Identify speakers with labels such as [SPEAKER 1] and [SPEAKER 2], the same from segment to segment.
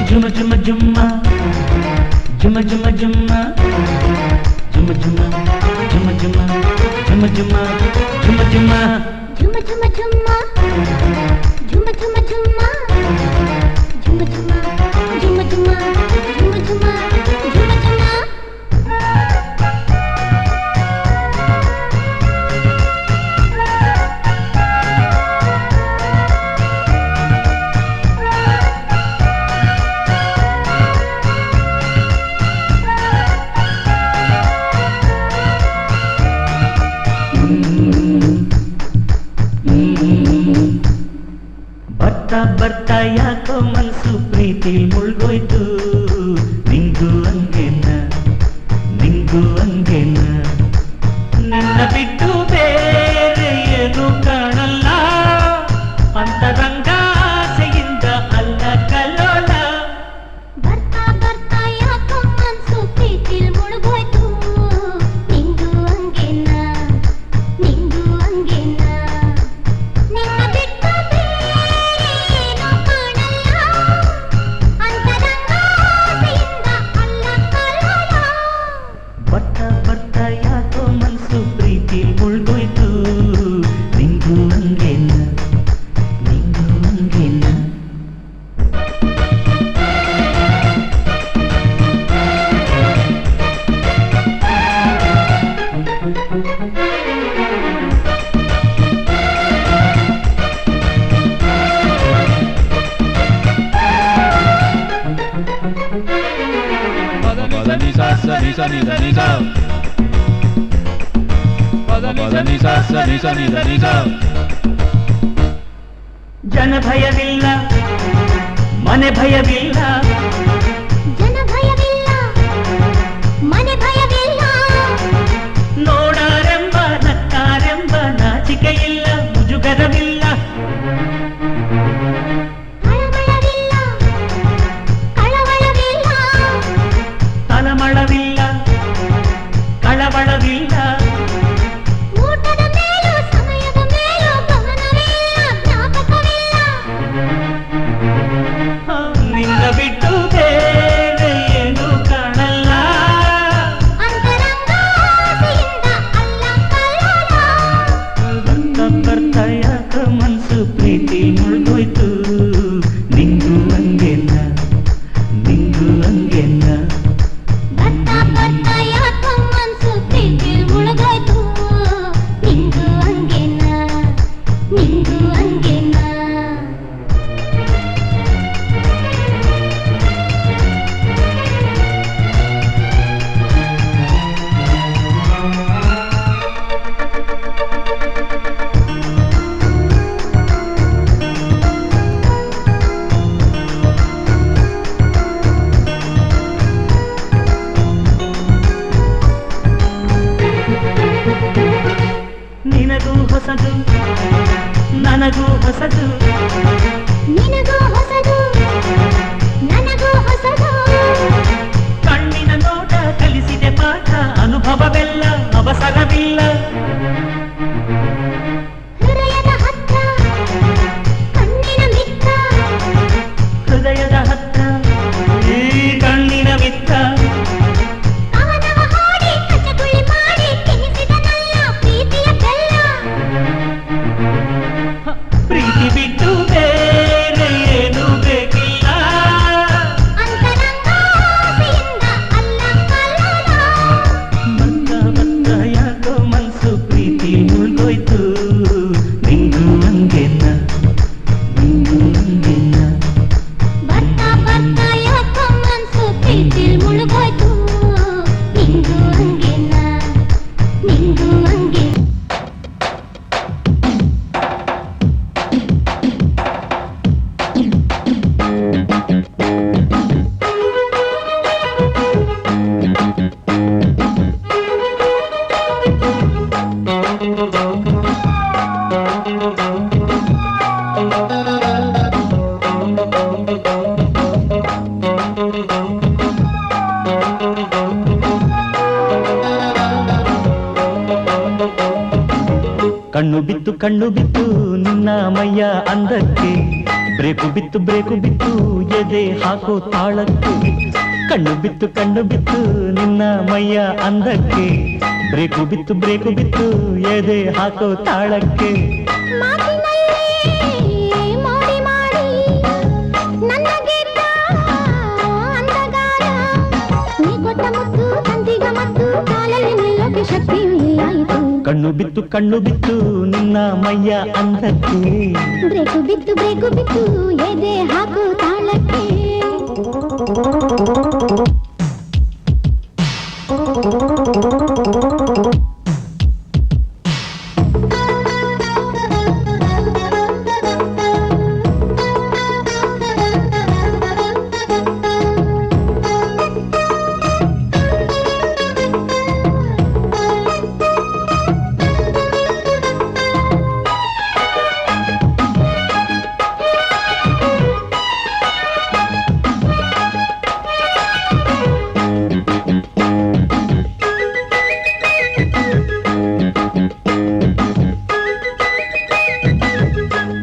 [SPEAKER 1] ಜುಮ ಜುಮ ಜುಮ್ಮ ಜುಮ ಜುಮ ಜುಮ್ಮ ಜುಮ ಜುಮ ಜುಮ ಜುಮ ಜುಮ ಜುಮ ಜುಮ ಜುಮ ಜುಮ ಜುಮ ಜುಮ ಜುಮ್ಮ ಜುಮ ಜುಮ ಜುಮ್ಮ ಜುಮ ಜುಮ ಜುಮ ಜುಮ ಜುಮ ಜುಮ ಜುಮ ಜುಮ ಬರ್ತಾ ಬರ್ತಾ ಯಾಕೋ ಮನಸ್ಸು ಪ್ರೀತಿ ಮುಳ್ಗೋಯ್ತು ನಿಂಗೂ ಹಂಗೇನ ನಿಂಗೂ ಹಂಗೇನ ನಿನ್ನ ಬಿಟ್ಟು ಬೇರೆ ಏನು ಕಾಣಲ್ಲ ಅಂತರಂಗ ಆಸೆಯಿಂದ ಅಲ್ಲ ಕಲ್ಲೋಲ ಬರ್ತಾ ಬರ್ತಾ ಯಾಕೋ ಮನಸ್ಸು ಪ್ರೀತಿ ಮುಳ್ಗೋಯ್ತು ನಿಂಗೂ ಹಂಗೇನ ನಿಂಗೂ ಹಂಗೇನ ನಿನ್ನ ಬಿಟ್ಟು ಬರ್ತಾ ಬರ್ತಾ ಯಾಕೋ ಮನಸ್ಸು ಪ್ರೀತಿ ಮುಳ್ಗೋಯ್ತು ನಿಂಗೂ ಹಂಗೇನ ನಿಂಗೂ ಹಂಗೇನ ಜನ ಭಯವಿಲ್ಲ ಮನೆ ಭಯವಿಲ್ಲ ಜನ ಭಯವಿಲ್ಲ ಮನೆ ಭಯವಿಲ್ಲ ನೋಡಾರೆಂಬ ನಕ್ಕಾರೆಂಬ ನಾಚಿಕೆ ಇಲ್ಲ ಮುಜುಗರವಿಲ್ಲ ತಳಮಳವಿಲ್ಲ ಕಳವಳವಿಲ್ಲ ಊಟದ ಮೇಲೂ ಸಮಯದ ಮೇಲೂ ಗಮನವಿಲ್ಲ ಜ್ಞಾಪಕವಿಲ್ಲ ನಿನ್ನ ಬಿಟ್ಟು ಬೇರೆ ಏನು ಕಾಣಲ್ಲ ಅಂತರಂಗ ಆಸೆಯಿಂದ ಅಲ್ಲ ಕಲ್ಲೋಲ ಬರ್ತಾ ಬರ್ತಾ ಯಾಕ ಮನಸ್ಸು ಪ್ರೀತಿ ಮುಳ್ಗೋಯ್ತು ನಿಂಗೂ ಹಂಗೇನ ನಿಂಗೂ ಹಂಗೇನ ಬರ್ತಾ ಬರ್ತಾ ಯಾಕೋ ಮನಸ್ಸು ಪ್ರೀತಿ ಮುಳುಗೋಯ್ತು ನಿಂಗೂ ಹಂಗೇನ ನಿಂಗೂ ಹಂಗೇನ ನಿನಗೂ ಹೊಸದು ನನಗೂ ಹೊಸದು ನಿನಗೂ ಹೊಸದು ನನಗೂ ಹೊಸದು ಕಣ್ಣಿನ ನೋಟ ಕಲಿಸಿದೆ ಪಾಠ ಅನುಭವವೆಲ್ಲ ಅವಸರವಿಲ್ಲ ಹೃದಯದ ಹತ್ರ ಕಣ್ಣಿನ ಮಿತ್ರ ಹೃದಯದ ಹತ್ರ ಈ ಕಣ್ಣಿನ ಮಿತ್ರ ಪ್ರೀತಿ ಬಿಟ್ಟು ಕಣ್ಣು ಬಿತ್ತು ನಿನ್ನ ಮೈಯ ಅಂದಕ್ಕೆ ಬ್ರೇಕು ಬಿತ್ತು ಎದೆ ಹಾಕೋ ತಾಳಕ್ಕೆ ಕಣ್ಣು ಬಿತ್ತು ನಿನ್ನ ಮೈಯ ಅಂದಕ್ಕೆ ಬ್ರೇಕು ಬಿತ್ತು ಎದೆ ಹಾಕೋ ತಾಳಕ್ಕೆ ಕಣ್ಣು ಬಿತ್ತು ನಿನ್ನ ಮೈಯ ಅಂದಕ್ಕೆ
[SPEAKER 2] ಬ್ರೇಕು ಬಿತ್ತು ಎದೆ ಹಾಕು ತಾಳಕ್ಕೆ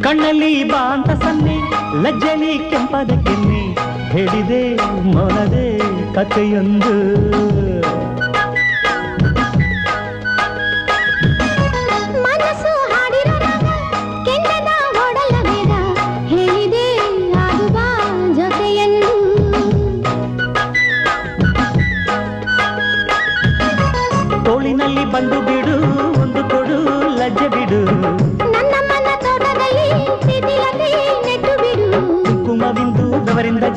[SPEAKER 1] ಕಣ್ಣಲ್ಲಿ ಬಾ ಅಂತ ಸನ್ನೆ ಲಜ್ಜಲಿ ಕೆಂಪದ ಕೆನ್ನೆ ಹೇಳಿದೆ ಮೌನದೇ ಕಥೆಯೊಂದು
[SPEAKER 2] ಮನಸ್ಸು ಹಾಡಿರೋ ಕೆಂಡದ ಓಡಲ ಬೇಡ ಹೇಳಿದೆ ಆಗುವ ಜೊತೆಯನ್ನು
[SPEAKER 1] ತೋಳಿನಲ್ಲಿ ಬಂದು ಬಿಡು ಒಂದು ಕೊಡು ಲಜ್ಜೆ ಬಿಡು ಕುಂಕುಮವಿಂದು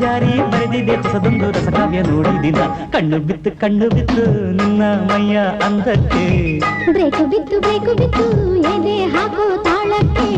[SPEAKER 1] ಜಾರಿ ಬರೆದಿದೆ ಹೊಸದೊಂದು ರಸಕಾವ್ಯ ನೋಡಿದಿಲ್ಲ ಕಣ್ಣು ಬಿತ್ತು ನಿನ್ನ ಮೈಯ ಅಂದಕ್ಕೆ
[SPEAKER 2] ಬ್ರೇಕು ಬಿತ್ತು ಎದೆ ಹಾಕೋ ತಾಳಕ್ಕೆ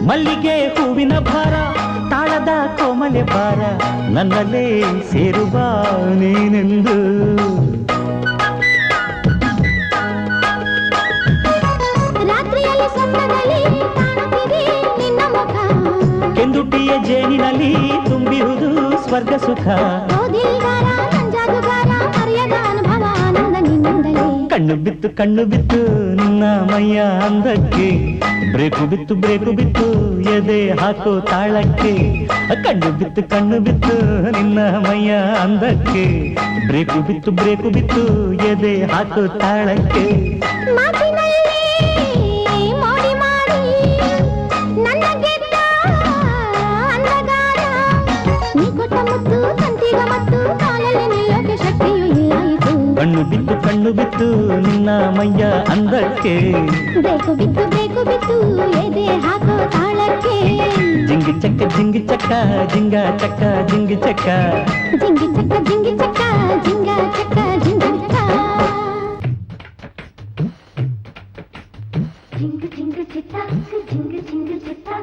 [SPEAKER 1] ಮಲ್ಲಿಗೆ ಹೂವಿನ ಭಾರ ತಾಳದ ಕೋಮಲೆ ಭಾರ ನನ್ನಲ್ಲೇ ಸೇರುವ ನೀನೆಂದು
[SPEAKER 2] ರಾತ್ರಿಯಲ್ಲಿ ಸ್ವಪ್ನದಲ್ಲಿ ಕಾಣುತ್ತಿದೆ ನಿನ್ನ ಮುಖ
[SPEAKER 1] ಕೆಂದುಟಿಯ ಜೇನಿನಲ್ಲಿ ತುಂಬಿರುವುದು ಸ್ವರ್ಗ ಸುಖ ಕಣ್ಣು ಬಿತ್ತು ನಿನ್ನ ಮೈಯ ಅಂದಕ್ಕೆ ಬ್ರೇಕು ಬಿತ್ತು ಎದೆ ಹಾಕೋ ತಾಳಕ್ಕೆ ಕಣ್ಣು ಬಿತ್ತು ನಿನ್ನ ಮೈಯ ಅಂದಕ್ಕೆ ಬ್ರೇಕು ಬಿತ್ತು ಎದೆ ಹಾಕೋ ತಾಳಕ್ಕೆ ಕಣ್ಣು ಬಿತ್ತು ನಿನ್ನ ಮೈಯ ಅಂದಕ್ಕೆ
[SPEAKER 2] ಬ್ರೇಕು ಬಿತ್ತು ಎದೆ ಹಾಕೋ ತಾಳಕ್ಕೆ
[SPEAKER 1] ಜಿಂಗಿ ಚಕ್ಕ ಜಿಂಗ ಚಕ್ಕ ಜಿಂಗ ಚಕ್ಕ ಜಿಂಗಿ ಚಕ್ಕ
[SPEAKER 2] ಜಿಂಗ ಚಕ್ಕ ಜಿಂಗ ಚಿತ್ತ ಜಿಂಗ ಚಿತ್ತ ಜಿಂಗ ಚಿತ್ತ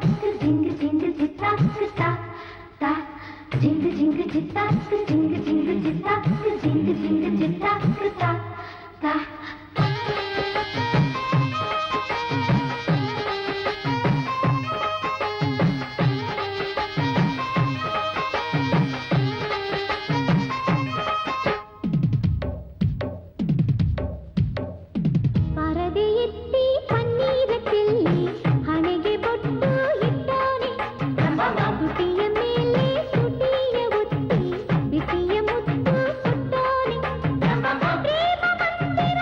[SPEAKER 2] ಪರದೆ ಎತ್ತಿ ಪನ್ನೀರ ಚೆಲ್ಲಿ ಹಣೆಗೆ ಬೊಟ್ಟು ಇಟ್ಟೋನೆ ತುಟಿಯ ಮೇಲೆ ತುಟಿಯ ಒತ್ತಿ ಬಿಸಿಯ ಮುತ್ತು ಕೊಟ್ಟೋನೆ ಪ್ರೇಮ ಮಂದಿರ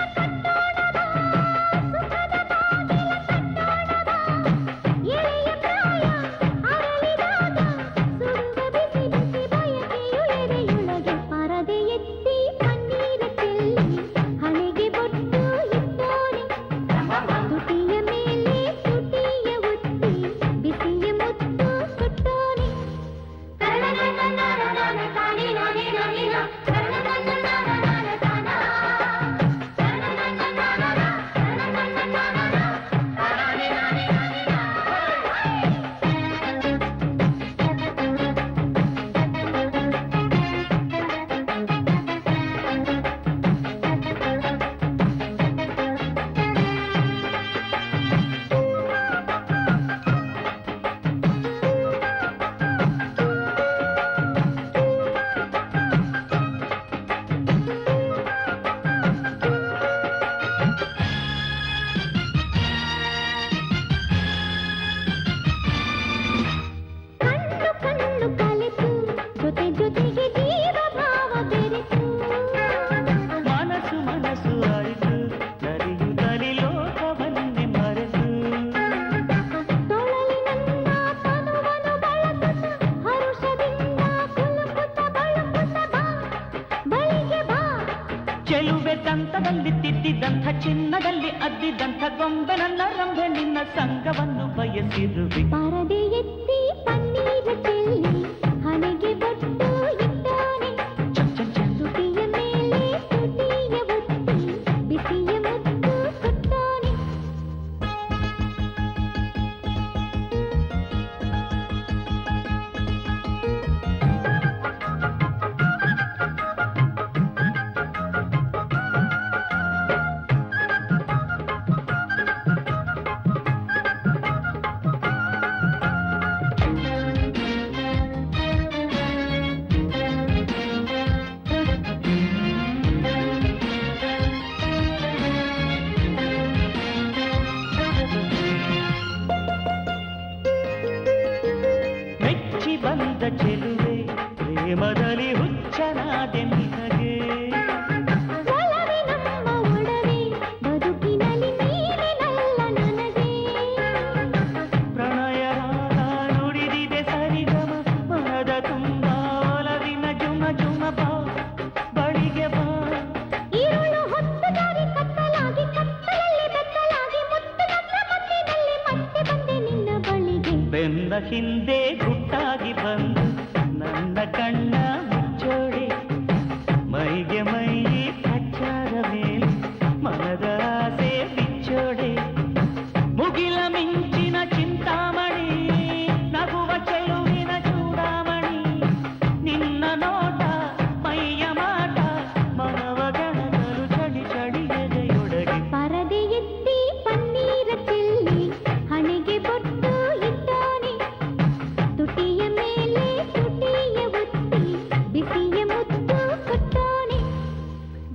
[SPEAKER 1] ಮದುವೆ ದಂತದಲ್ಲಿ ತಿದ್ದಿದಂಥ ಚಿನ್ನದಲ್ಲಿ ಅದ್ದಿದಂಥ ಗೊಂಬೆ ನನ್ನ ರಂಬೆ ನಿನ್ನ ಸಂಗವನ್ನು ಬಯಸಿರುವೆ.
[SPEAKER 2] ಪರದೆ ಎತ್ತಿ ಪನ್ನೀರ ಚೆಲ್ಲಿ ಹಣೆಗೆ ಬೊಟ್ಟು ಇಟ್ಟಾನೆ, ತುಟಿಯ ಮೇಲೆ ತುಟಿಯ ಒತ್ತಿ ಬಿಸಿಯ ಮುತ್ತು ಕೊಟ್ಟಾನೆ.
[SPEAKER 1] ಮೆಚ್ಚಿ ಬಂದ ಚೆಲುವೆ ಪ್ರೇಮದಲ್ಲಿ ಹುಚ್ಚನಾದೆ ನಿನಗೆ.
[SPEAKER 2] ಒಲವೇ ನಮ್ಮ ಒಡವೆ ಬದುಕಿನಲ್ಲಿ ನೀನೆನಲ್ಲ ನನಗೆ.
[SPEAKER 1] ಪ್ರಣಯ ರಾಗ ನುಡಿದಿದೆ ಸರಿಗಮ ಮನದ ತುಂಬ ಒಲವಿನ ಜುಮ ಜುಮ ಬಾ ಬಳಿಗೆ ಬಾ.
[SPEAKER 2] ഇരുಳು ಹೊತ್ತು ದಾರಿ ಕತ್ತಲಾಗಿ ಕತ್ತಲಲ್ಲಿ ಬೆತ್ತಲಾಗಿ ಮುತ್ತು ನನ್ನ ಮಧ್ಯದಲ್ಲಿ ಮತ್ತೆ ಬಂದೆ ನಿನ್ನ ಬಳಿಗೆ.
[SPEAKER 1] ಬೆನ್ನ ಹಿಂದೆ ಗುಟ್ಟಾಗಿ ಬಂದು ನನ್ನ ಕಣ್ಣ ಮುಚ್ಚೋಡೆ, ಮೈಗೆ ಮೈ ಕಚ್ಚಾದ ಮೇಲೆ ಮನದ ಆಸೆ ಬಿಚ್ಚೋಡೆ. ಮುಗಿಲ ಮಿಂಚಿನ ಚಿಂತಾಮಣಿ ನಗುವ ಚೆಲುವಿನ ಚೂಡಾಮಣಿ, ನಿನ್ನ ನೋಟ ಮೈಯ ಮಾಟ ಮನವ ಗಣಗಲು ಚಳಿ ಚಳಿ ಎದೆಯೊಳಗೆ.
[SPEAKER 2] ಪರದೆ ಎತ್ತಿ ಪನ್ನೀರ ಚೆಲ್ಲಿ ಹಣೆಗೆ ಬೊಟ್ಟು ಇಟ್ಟಾನೆ, ತುಟಿಯ ಮೇಲೆ ತುಟಿಯ ಒತ್ತಿ ಬಿಸಿಯ ಮುತ್ತು ಕೊಟ್ಟಾನೆ.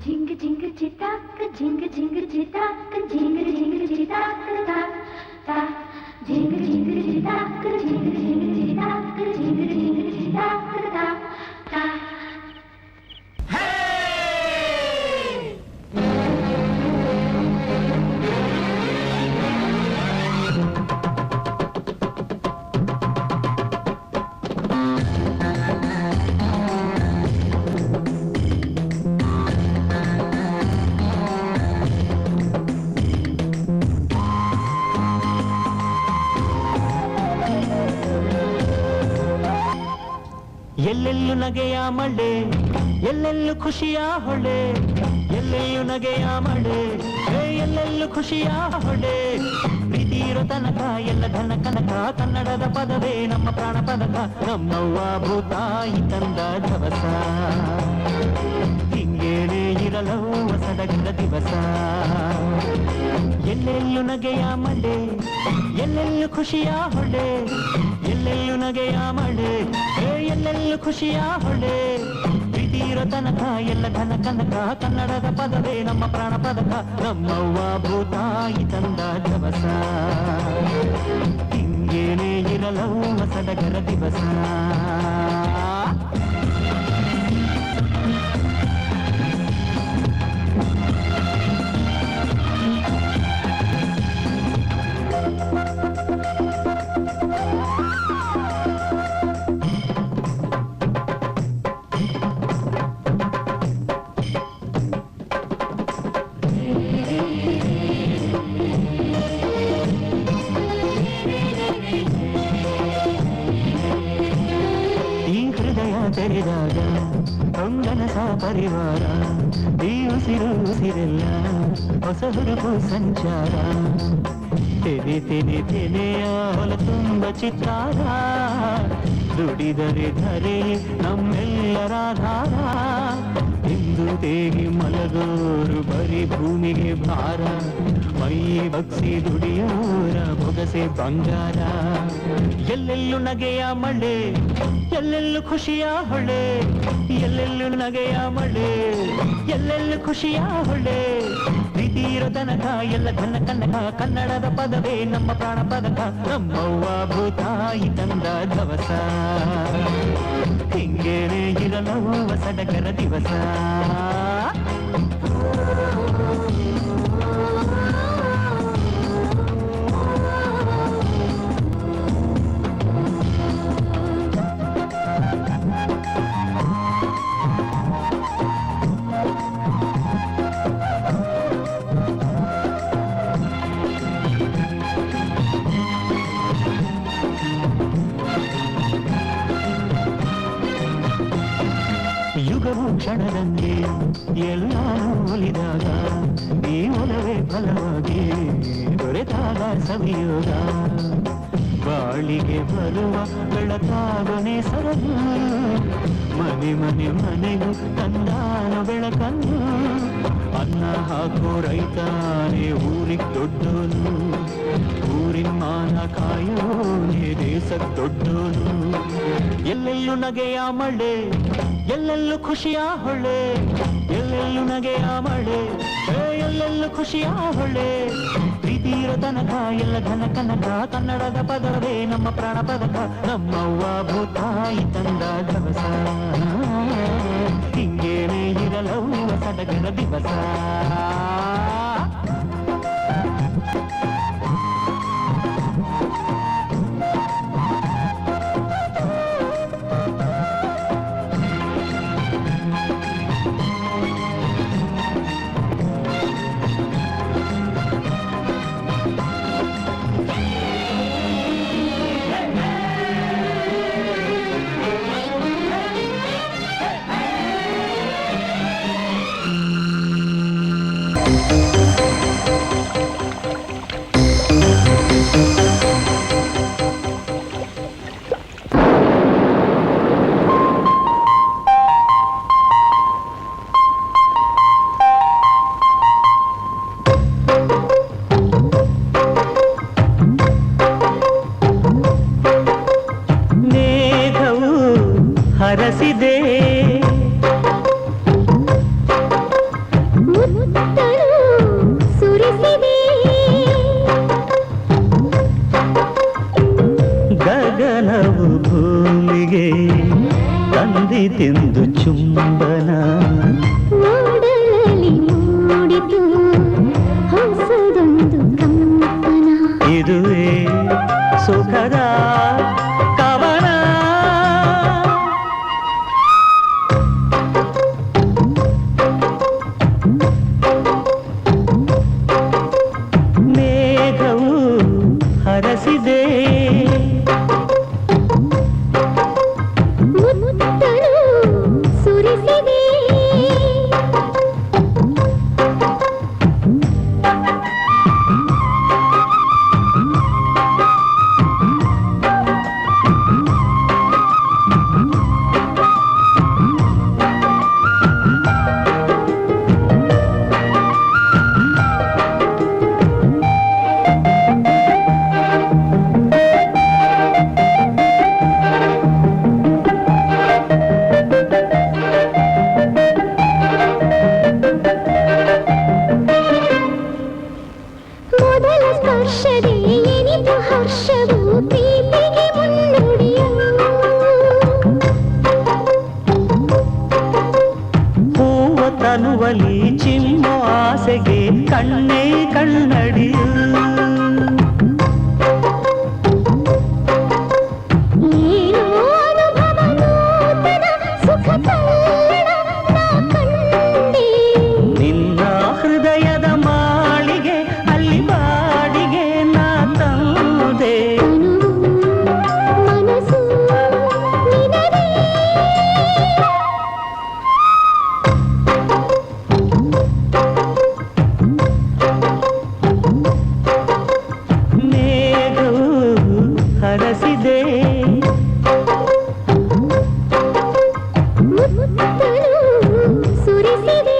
[SPEAKER 2] ಜಿಂಗ್ ಜಿಂಗ್ ಚಿತಾಕ್ ಜಿಂಗ್ ಜಿಂಗ್ ಚಿತಾಕ್ ಜಿಂಗ್ ಜಿಂಗ್ ಚಿತಾಕ್ ತಾ ತಾ ಜಿಂಗ್ ಜಿಂಗ್ ಚಿತಾಕ್ ಜಿಂಗ್ ಜಿಂಗ್ ಚಿತಾಕ್ ಜಿಂಗ್ ಜಿಂಗ್ ಚಿತಾಕ್ ತಾ ತಾ.
[SPEAKER 1] ಎಲ್ಲೆಲ್ಲೂ ನಗೆಯ ಮಳೆ, ಎಲ್ಲೆಲ್ಲೂ ಖುಷಿಯ ಹೊಳೆ, ಎಲ್ಲೆಲ್ಲೂ ನಗೆಯ ಮಳೆ, ಎಲ್ಲೆಲ್ಲೂ ಖುಷಿಯ ಹೊಳೆ. ಪ್ರೀತಿ ಇರೋ ತನಕ ಎಲ್ಲ ಧನ ಕನಕ, ಕನ್ನಡದ ಪದವೇ ನಮ್ಮ ಪ್ರಾಣ ಪದಕ, ನಮ್ಮವ್ವ ಭೂತಾಯಿ ತಂದ ಧವಸ. ಹಿಂಗೇನೆ ಇರಲವ್ವ ಸಡಗರ ದಿವಸ. ಎಲ್ಲೆಲ್ಲೂ ನಗೆಯ ಮಳೆ, ಎಲ್ಲೆಲ್ಲೂ ಖುಷಿಯ ಹೊಳೆ, ಎಲ್ಲೆಲ್ಲೂ ನಗೆಯ ಮಳೆ, ಎಲ್ಲೆಲ್ಲೂ ಖುಷಿಯ ಹೊಳೆ. ಪ್ರೀತಿ ಇರೋ ತನಕ ಎಲ್ಲ ಧನ ಕನಕ, ಕನ್ನಡದ ಪದವೇ ನಮ್ಮ ಪ್ರಾಣ ಪದಕ, ನಮ್ಮವ್ವ ಭೂತಾಯಿ ತಂದ ಧವಸ. ಹಿಂಗೇನೆ ಇರಲವ್ವ ಸಡಗರ ದಿವಸ. ತೆರೆದಾಗ ಹೊಂಗನಸ ಪರಿವಾರ, ಈ ಉಸಿರು ಉಸಿರೆಲ್ಲ ಹೊಸ ಹುರುಪು ಸಂಚಾರ. ತೆನೆ ತೆನೆ ತೆನೆಯ ಹೊಲ ತುಂಬ ಚಿತ್ತಾರ, ದುಡಿದರೆ ಧರೆ ನಮ್ಮೆಲ್ಲರ ಧಾರ. ಇಂದು ತೇಗಿ ಮಲಗೋರು ಬರೀ ಭೂಮಿಗೆ ಭಾರ, ಮೈ ಬಗ್ಸಿ ದುಡಿಯೋರ ಬೊಗಸೆ ಬಂಗಾರ. ಎಲ್ಲೆಲ್ಲೂ ನಗೆಯ ಮಳೆ, ಎಲ್ಲೆಲ್ಲೂ ಖುಷಿಯ ಹೊಳೆ, ಎಲ್ಲೆಲ್ಲೂ ನಗೆಯ ಮಳೆ, ಎಲ್ಲೆಲ್ಲೂ ಖುಷಿಯ ಹೊಳೆ. ಪ್ರೀತಿ ಇರೋ ತನಕ ಎಲ್ಲ ಧನ ಕನಕ, ಕನ್ನಡದ ಪದವೇ ನಮ್ಮ ಪ್ರಾಣ ಪದಕ, ನಮ್ಮವ್ವ ಭೂತಾಯಿ ತಂದ ಧವಸ. ಹಿಂಗೇನೆ ಇರಲವ್ವ ಸಡಗರ ದಿವಸ. ಬೆರೆತಾಗ ಈ ಒಲವೇ ಫಲವಾಗಿ ದೊರೆತಾಗ ಸವಿಯೋಗ ಬಾಳಿಗೆ ಬರುವ ಬೆಳಕಾಗನೆ ಸರದು ಮನೆ ಮನೆ ಮನೆಗೂ ತಂದಾನು ಬೆಳಕನ್ನು ಅನ್ನ ಹಾಕೋ ರೈತಾನೆ ಊರಿಗೆ ದೊಡ್ಡೋನು ಊರಿನ ಮಾನ ಕಾಯೋನೆ ದೇಶಕ್ಕೆ ದೊಡ್ಡೋನು ಎಲ್ಲೆಲ್ಲೂ ನಗೆಯ ಮಳೆ ಎಲ್ಲೆಲ್ಲೂ ಖುಷಿಯ ಹೊಳೆ ಎಲ್ಲೆಲ್ಲೂ ನಗೆಯ ಮಳೆ ಎಲ್ಲೆಲ್ಲೂ ಖುಷಿಯ ಹೊಳೆ ಪ್ರೀತಿಯಿರೋ ತನಕ ಎಲ್ಲ ಘನ ಕನಕ ಕನ್ನಡದ ಪದವೇ ನಮ್ಮ ಪ್ರಾಣ ಪದಕ ನಮ್ಮವ್ವ ಭೂತಾಯಿ ತಂದ ದವಸ ಹಿಂಗೇನೆ ಇರಲವ್ವ ಸಡಗರ ದಿವಸ ಹರಸಿದೆ
[SPEAKER 2] ಮುತ್ತಳು ಸುರಿಸಿದೆ
[SPEAKER 1] ಗಗನವು ಭೂಮಿಗೆ ತಂದಿತೆಂದು ಚುಂಬನ
[SPEAKER 2] ನೋಡಲಲ್ಲಿ ಮೂಡಿತು ಹೊಸದೊಂದು ಕಂಪನ
[SPEAKER 1] ಇದುವೇ ಸುಖದ ಕವನ ಮೇಘವು ಹರಸಿದೆ
[SPEAKER 2] ಮುತ್ತಳು ಸುರಿಸಿದೆ ಮೊದಲ ಸ್ಪರ್ಶದೇ ಏನಿತು ಹರ್ಷವು ಪ್ರೀತಿಗೆ ಮುನ್ನುಡಿಯು
[SPEAKER 1] ಹೂವ ತನುವಲಿ ಚಿಮ್ಮೋ ಆಸೆಗೆ ಕಣ್ಣೇ ಕಣ್ಣಡಿಯು
[SPEAKER 2] ಏನೋ ಅನುಭವ ನೂತನ ಸುಖ ಕಲ್ಲಣ ನಾ ಕಂಡೆ
[SPEAKER 1] ನಿನ್ನ ಹೃದಯದ ಮಾಳಿಗೆ ಅಲ್ಲಿ ಬಾಡಿಗೆ ನಾ ತಂದೆ
[SPEAKER 2] ಮನಸ್ಸು ನಿನದೇ
[SPEAKER 1] ಮೇಘವು ಹರಸಿದೆ
[SPEAKER 2] ಮುತ್ತಳು ಸುರಿಸಿದೆ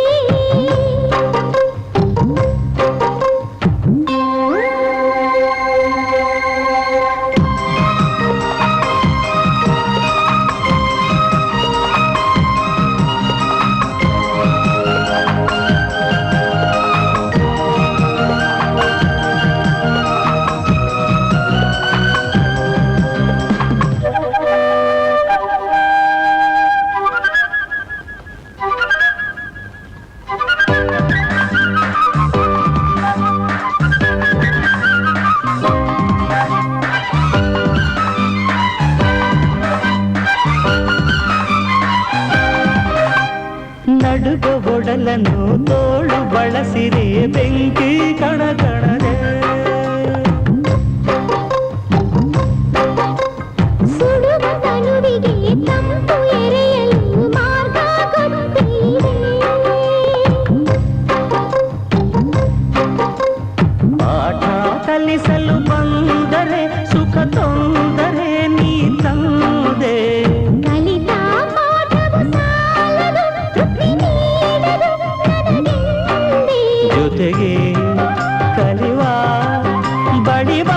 [SPEAKER 1] ನಡುಗ ಒಡಲನ್ನು ತೋಳು ಬಳಸಿರೆ ಬೆಂಕಿ ಕಣಕಣದೆ
[SPEAKER 2] ಸುಡುವ ತನುವಿಗೆ ತಂಪು ಎರೆಯಲು ಮಾರ್ಗ ಗೊತ್ತಿದೆ
[SPEAKER 1] ಜೊತೆಗೆ ಕಲಿವ ಬಳಿವ